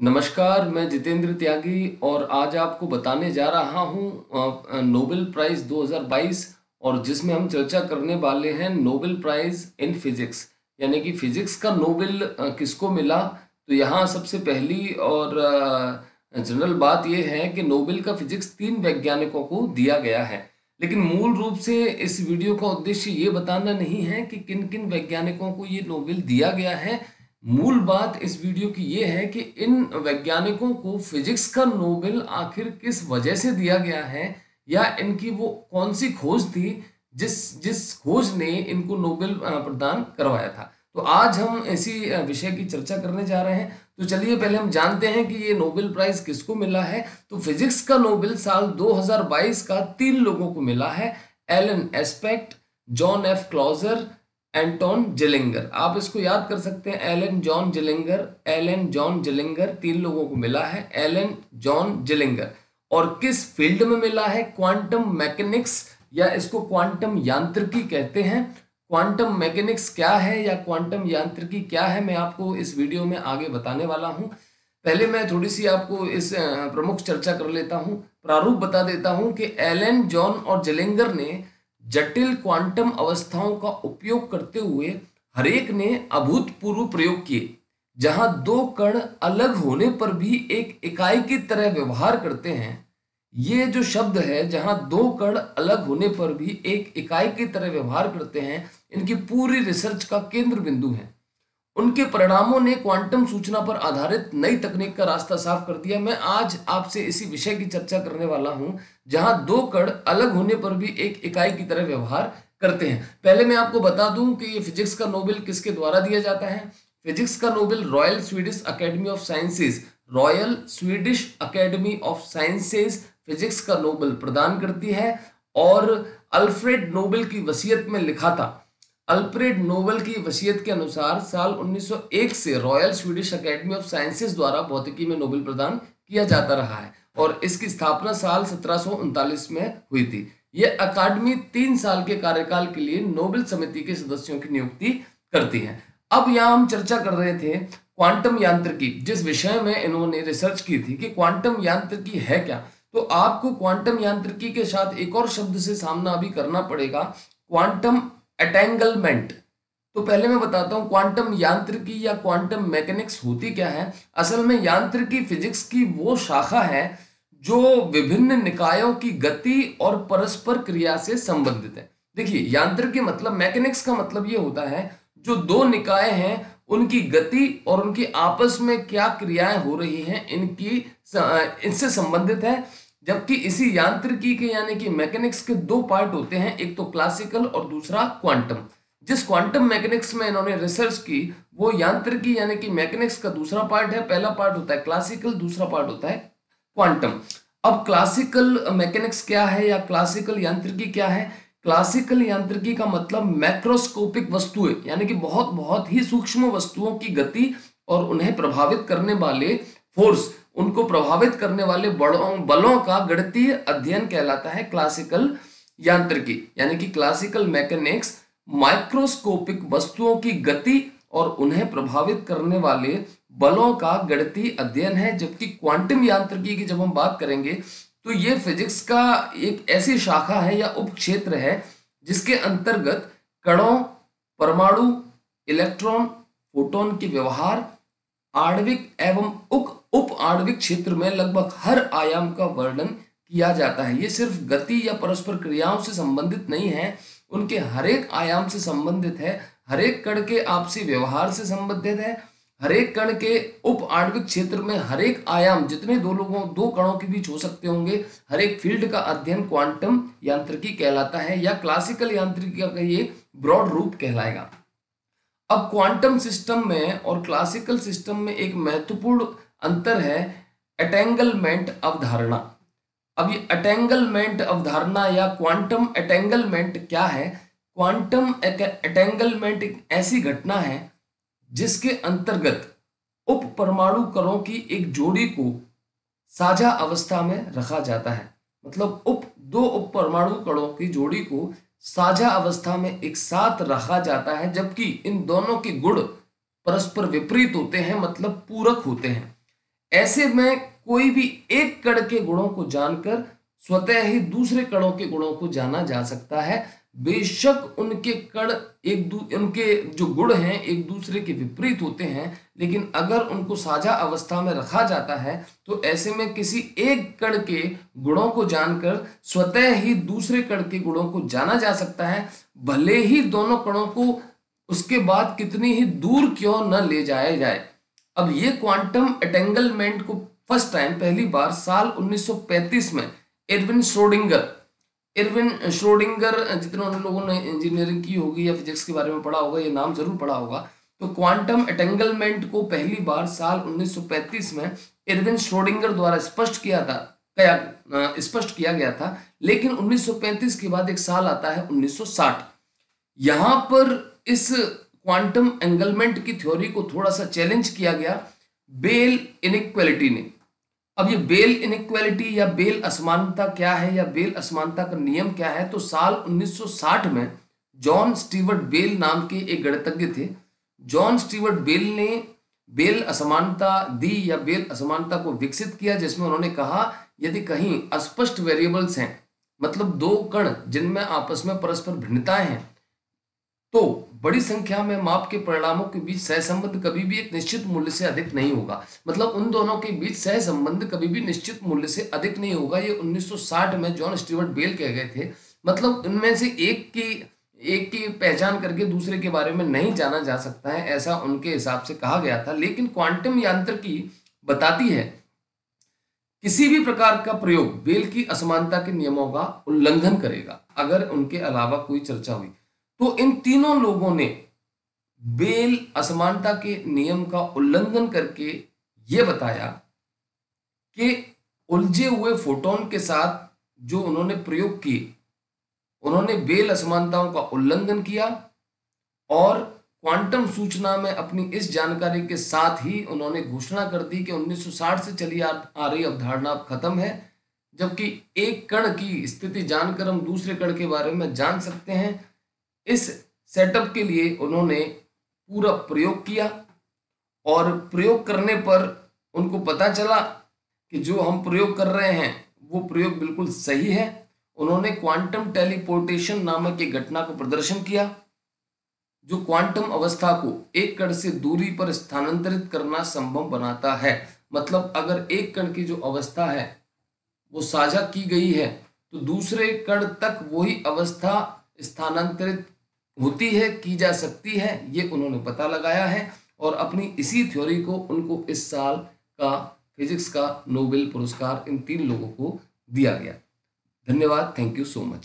नमस्कार, मैं जितेंद्र त्यागी और आज आपको बताने जा रहा हूँ नोबेल प्राइज़ 2022 और जिसमें हम चर्चा करने वाले हैं नोबेल प्राइज़ इन फिज़िक्स यानी कि फ़िज़िक्स का नोबेल किसको मिला। तो यहाँ सबसे पहली और जनरल बात ये है कि नोबेल का फ़िज़िक्स 3 वैज्ञानिकों को दिया गया है। लेकिन मूल रूप से इस वीडियो का उद्देश्य ये बताना नहीं है कि किन-किन वैज्ञानिकों को ये नोबेल दिया गया है। मूल बात इस वीडियो की ये है कि इन वैज्ञानिकों को फिजिक्स का नोबेल आखिर किस वजह से दिया गया है या इनकी वो कौन सी खोज थी जिस जिस खोज ने इनको नोबेल प्रदान करवाया था। तो आज हम इसी विषय की चर्चा करने जा रहे हैं। तो चलिए पहले हम जानते हैं कि ये नोबेल प्राइज किसको मिला है। तो फिजिक्स का नोबेल साल 2022 का 3 लोगों को मिला है, Alan Aspect, John F Clauser, Anton Zeilinger. आप इसको याद कर सकते हैं, एलन जॉन जिलिंगर 3 लोगों को मिला है, एलन जॉन जिलिंगर। और किस फील्ड में मिला है? क्वांटम मैकेनिक्स या इसको क्वांटम यांत्रिकी कहते हैं। क्वांटम मैकेनिक्स क्या है या क्वांटम यांत्रिकी क्या है, मैं आपको इस वीडियो में आगे बताने वाला हूं। पहले मैं थोड़ी सी आपको इस प्रमुख चर्चा कर लेता हूं, प्रारूप बता देता हूं कि एलन जॉन और जिलिंगर ने जटिल क्वांटम अवस्थाओं का उपयोग करते हुए हरेक ने अभूतपूर्व प्रयोग किए, जहां दो कण अलग होने पर भी एक इकाई की तरह व्यवहार करते हैं। ये जो शब्द है, जहां दो कण अलग होने पर भी एक इकाई की तरह व्यवहार करते हैं, इनकी पूरी रिसर्च का केंद्र बिंदु है। उनके परिणामों ने क्वांटम सूचना पर आधारित नई तकनीक का रास्ता साफ कर दिया। मैं आज आपसे इसी विषय की चर्चा करने वाला हूं, जहां दो कण अलग होने पर भी एक इकाई की तरह व्यवहार करते हैं। पहले मैं आपको बता दूं कि ये फिजिक्स का नोबेल किसके द्वारा दिया जाता है। फिजिक्स का Nobel royal Swedish academy of sciences physics का नोबेल प्रदान करती है। और अल्फ्रेड नोबेल की वसीयत में लिखा था। अल्फ्रेड नोबेल की वसीयत के अनुसार साल 1901 से royal Swedish academy of sciences द्वारा भौतिकी में नोबेल प्रदान किया जाता रहा है और इसकी स्थापना साल 1739 में हुई थी। यह अकादमी 3 साल के कार्यकाल के लिए नोबेल समिति के सदस्यों की नियुक्ति करती है। अब यहाँ हम चर्चा कर रहे थे क्वांटम यांत्रिकी, जिस विषय में इन्होंने रिसर्च की थी कि क्वांटम यांत्रिकी है क्या। तो आपको क्वांटम यांत्रिकी के साथ एक और शब्द से सामना अभी करना पड़ेगा, क्वांटम एटेंगलमेंट। तो पहले मैं बताता हूं क्वांटम यांत्रिकी या क्वांटम मैकेनिक्स होती क्या है। असल में यांत्रिकी फिजिक्स की वो शाखा है जो विभिन्न निकायों की गति और परस्पर क्रिया से संबंधित है। देखिए, यांत्रिकी मतलब, मैकेनिक्स का मतलब ये होता है जो दो निकाय हैं उनकी गति और उनकी आपस में क्या क्रियाएं हो रही हैं इनसे संबंधित है। जबकि इसी यांत्रिकी के यानी कि मैकेनिक्स के 2 पार्ट होते हैं, एक तो क्लासिकल और दूसरा क्वांटम। जिस क्वांटम मैकेनिक्स में इन्होंने रिसर्च की वो यांत्रिकी यानी कि मैकेनिक्स का दूसरा पार्ट है। पहला पार्ट होता है क्लासिकल, दूसरा पार्ट होता है क्वांटम। अब क्लासिकल मैकेनिक्स क्या है या क्लासिकल यांत्रिकी क्या है? क्लासिकल यांत्रिकी का मतलब मैक्रोस्कोपिक वस्तुएं यानी कि बहुत बहुत ही सूक्ष्म वस्तुओं की गति और उन्हें प्रभावित करने वाले फोर्स, उनको प्रभावित करने वाले बलों का गणितीय अध्ययन कहलाता है क्लासिकल यांत्रिकी। यानी कि क्लासिकल मैकेनिक्स माइक्रोस्कोपिक वस्तुओं की गति और उन्हें प्रभावित करने वाले बलों का गणितीय अध्ययन है। जबकि क्वांटम यांत्रिकी की जब हम बात करेंगे तो ये फिजिक्स का एक ऐसी शाखा है या उप क्षेत्र है जिसके अंतर्गत कणों, परमाणु, इलेक्ट्रॉन, फोटोन के व्यवहार, आणविक एवं उप आणविक क्षेत्र में लगभग हर आयाम का वर्णन किया जाता है। ये सिर्फ गति या परस्पर क्रियाओं से संबंधित नहीं है, उनके हर एक आयाम से संबंधित है, हर एक कण के आपसी व्यवहार से संबंधित है, हर एक कण के उप आणविक क्षेत्र में हर एक आयाम जितने दो कणों के बीच हो सकते होंगे, हर एक फील्ड का अध्ययन क्वांटम यांत्रिकी कहलाता है या क्लासिकल यांत्रिकी का ये ब्रॉड रूप कहलाएगा। अब क्वांटम सिस्टम में और क्लासिकल सिस्टम में एक महत्वपूर्ण अंतर है एटेंगलमेंट अवधारणा। अब ये एटेंगलमेंट अवधारणा या क्वांटम एटेंगलमेंट क्या है? क्वांटम एटेंगलमेंट एक ऐसी घटना है जिसके अंतर्गत उप परमाणु कणों की एक जोड़ी को साझा अवस्था में रखा जाता है। मतलब दो उप परमाणु कणों की जोड़ी को साझा अवस्था में एक साथ रखा जाता है, जबकि इन दोनों के गुण परस्पर विपरीत होते हैं, मतलब पूरक होते हैं। ऐसे में कोई भी एक कण के गुणों को जानकर स्वतः ही दूसरे कणों के गुणों को जाना जा सकता है। बेशक उनके कण उनके जो गुण हैं एक दूसरे के विपरीत होते हैं, लेकिन अगर उनको साझा अवस्था में रखा जाता है तो ऐसे में किसी एक कण के गुणों को जानकर स्वतः ही दूसरे कण के गुणों को जाना जा सकता है, भले ही दोनों कणों को उसके बाद कितनी ही दूर क्यों न ले जाया जाए। अब ये क्वांटम एंटेंगलमेंट को फर्स्ट टाइम पहली बार साल 1935 में एरविन श्रोडिंगर जितने लोगों ने इंजीनियरिंग की होगी या फिजिक्स के बारे में पढ़ा होगा, ये नाम जरूर पढ़ा होगा, तो क्वांटम एंटेंगलमेंट को पहली बार साल 1935 में एरविन श्रोडिंगर द्वारा स्पष्ट किया गया था। लेकिन 1935 के बाद एक साल आता है 1960। यहां पर इस क्वांटम एंगलमेंट की थ्योरी को थोड़ा सा चैलेंज किया गया बेल इनइक्वालिटी ने। अब ये बेल इनइक्वालिटी या बेल असमानता क्या है या बेल असमानता का नियम क्या है, तो साल 1960 में जॉन स्टीवर्ट बेल नाम के एक गणितज्ञ थे। जॉन स्टीवर्ट बेल ने बेल असमानता दी या बेल असमानता को विकसित किया, जिसमें उन्होंने कहा यदि कहीं अस्पष्ट वेरिएबल्स हैं, मतलब दो कण जिनमें आपस में परस्पर भिन्नताएं हैं, तो बड़ी संख्या में माप के परिणामों के बीच सहसंबंध कभी भी एक निश्चित मूल्य से अधिक नहीं होगा। मतलब उन दोनों के बीच सहसंबंध कभी भी निश्चित मूल्य से अधिक नहीं होगा। ये 1960 में जॉन स्टीवर्ट बेल कह गए थे। मतलब उनमें से एक की पहचान करके दूसरे के बारे में नहीं जाना जा सकता है, ऐसा उनके हिसाब से कहा गया था। लेकिन क्वांटम यांत्रिकी बताती है किसी भी प्रकार का प्रयोग बेल की असमानता के नियमों का उल्लंघन करेगा अगर उनके अलावा कोई चर्चा हुई। तो इन तीनों लोगों ने बेल असमानता के नियम का उल्लंघन करके यह बताया कि उलझे हुए फोटोन के साथ जो उन्होंने प्रयोग किए, उन्होंने बेल असमानताओं का उल्लंघन किया और क्वांटम सूचना में अपनी इस जानकारी के साथ ही उन्होंने घोषणा कर दी कि 1960 से चली आ रही अवधारणा अब खत्म है, जबकि एक कण की स्थिति जानकर हम दूसरे कण के बारे में जान सकते हैं। इस सेटअप के लिए उन्होंने पूरा प्रयोग किया और प्रयोग करने पर उनको पता चला कि जो हम प्रयोग कर रहे हैं वो प्रयोग बिल्कुल सही है। उन्होंने क्वांटम टेलीपोर्टेशन नामक एक घटना को प्रदर्शन किया जो क्वांटम अवस्था को एक कण से दूरी पर स्थानांतरित करना संभव बनाता है। मतलब अगर एक कण की जो अवस्था है वो साझा की गई है तो दूसरे कण तक वही अवस्था स्थानांतरित होती है, की जा सकती है, ये उन्होंने पता लगाया है। और अपनी इसी थ्योरी को उनको इस साल का फिजिक्स का नोबेल पुरस्कार इन 3 लोगों को दिया गया। धन्यवाद। Thank you so much.